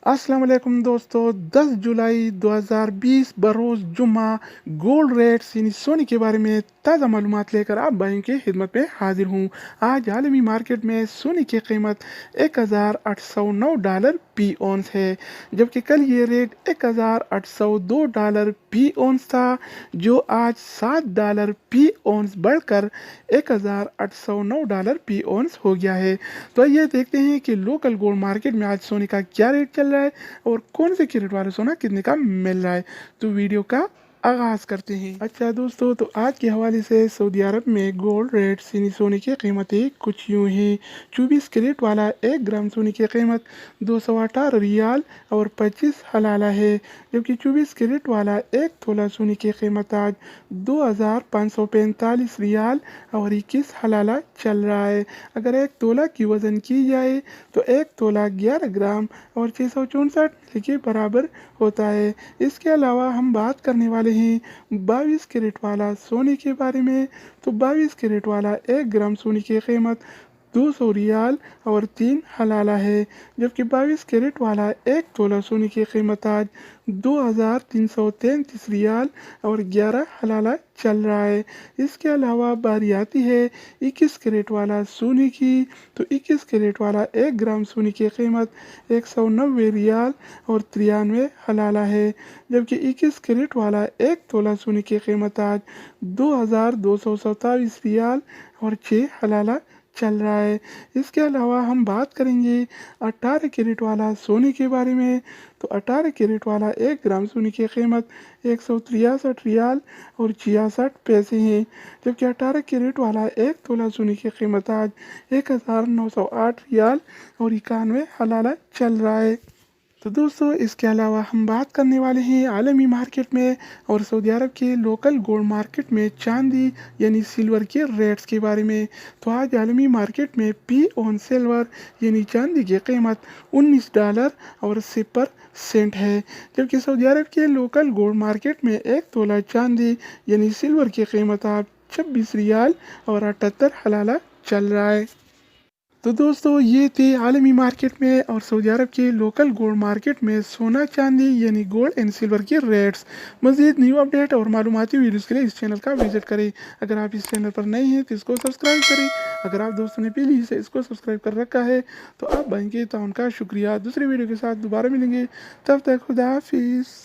अस्सलाम वालेकुम दोस्तों, 10 जुलाई 2020 बरोज़ जुम्मा गोल्ड रेट्स यानी सोने के बारे में ताज़ा मालूमात लेकर आप भाइयों की खिदमत में हाजिर हूँ। आज आलमी मार्केट में सोने की कीमत $1,809 फी औंस है, जबकि कल ये रेट $1,802 फी औंस था, जो आज $7 फी औंस बढ़कर $1,809 फी औंस हो गया है। तो ये देखते हैं कि लोकल गोल्ड मार्केट में आज सोने का क्या रेट चल रहा है और कौन से कैरेट वाला सोना कितने का मिल रहा है। तो वीडियो का आगाज करते हैं। अच्छा दोस्तों, तो आज के हवाले से सऊदी अरब में गोल्ड रेट यानी सोने की कीमतें कुछ यूँ हैं। 24 कैरेट वाला 1 ग्राम सोने की कीमत 218 रियाल और 25 हलाला है, जबकि 24 कैरेट वाला 1 तोला सोने की कीमत आज 2545 रियाल और 21 हलाला चल रहा है। अगर 1 तोला की वज़न की जाए तो 1 तोला 11 ग्राम और 664 के बराबर होता है। इसके अलावा हम बात करने वाले हैं 22 कैरेट वाला सोने के बारे में। तो 22 कैरेट वाला 1 ग्राम सोने की कीमत 200 रियाल और 3 हलाला है, जबकि 22 कैरेट वाला 1 तोला सोने की कीमत आज 2333 रियाल और 11 हलाला चल रहा है। इसके अलावा बारी आती है 21 कैरेट वाला सोने की। तो 21 कैरेट वाला 1 ग्राम सोने की कीमत 190 रियाल और 93 हलाला है, जबकि 21 कैरेट वाला 1 तोला सोने की कीमत आज 2227 रियाल और 6 हलाला चल रहा है। इसके अलावा हम बात करेंगे 18 कैरेट वाला सोने के बारे में। तो 18 कैरेट वाला 1 ग्राम सोने की कीमत 163 रियाल और 66 पैसे हैं, जबकि 18 कैरेट वाला 1 तोला सोने की कीमत आज 1908 रियाल और 91 हलाला चल रहा है। तो दोस्तों, इसके अलावा हम बात करने वाले हैं आलमी मार्केट में और सऊदी अरब के लोकल गोल्ड मार्केट में चांदी यानी सिल्वर के रेट्स के बारे में। तो आज आलमी मार्केट में पी ऑन सिल्वर यानी चांदी की कीमत $19 और 0 सेंट है, जबकि सऊदी अरब के लोकल गोल्ड मार्केट में 1 तोला चांदी यानी सिल्वर की कीमत आज 26 रियाल और 78 हलाला चल रहा है। तो दोस्तों, ये थे आलमी मार्केट में और सऊदी अरब के लोकल गोल्ड मार्केट में सोना चांदी यानी गोल्ड एंड सिल्वर के रेट्स। मज़ीद न्यू अपडेट और मालूमाती वीडियोज़ के लिए इस चैनल का विजिट करें। अगर आप इस चैनल पर नए हैं तो इसको सब्सक्राइब करें। अगर आप दोस्तों ने पहले से इसको सब्सक्राइब कर रखा है तो आप भाई के ताउन का शुक्रिया। दूसरी वीडियो के साथ दोबारा मिलेंगे, तब तक खुदा हाफिज़।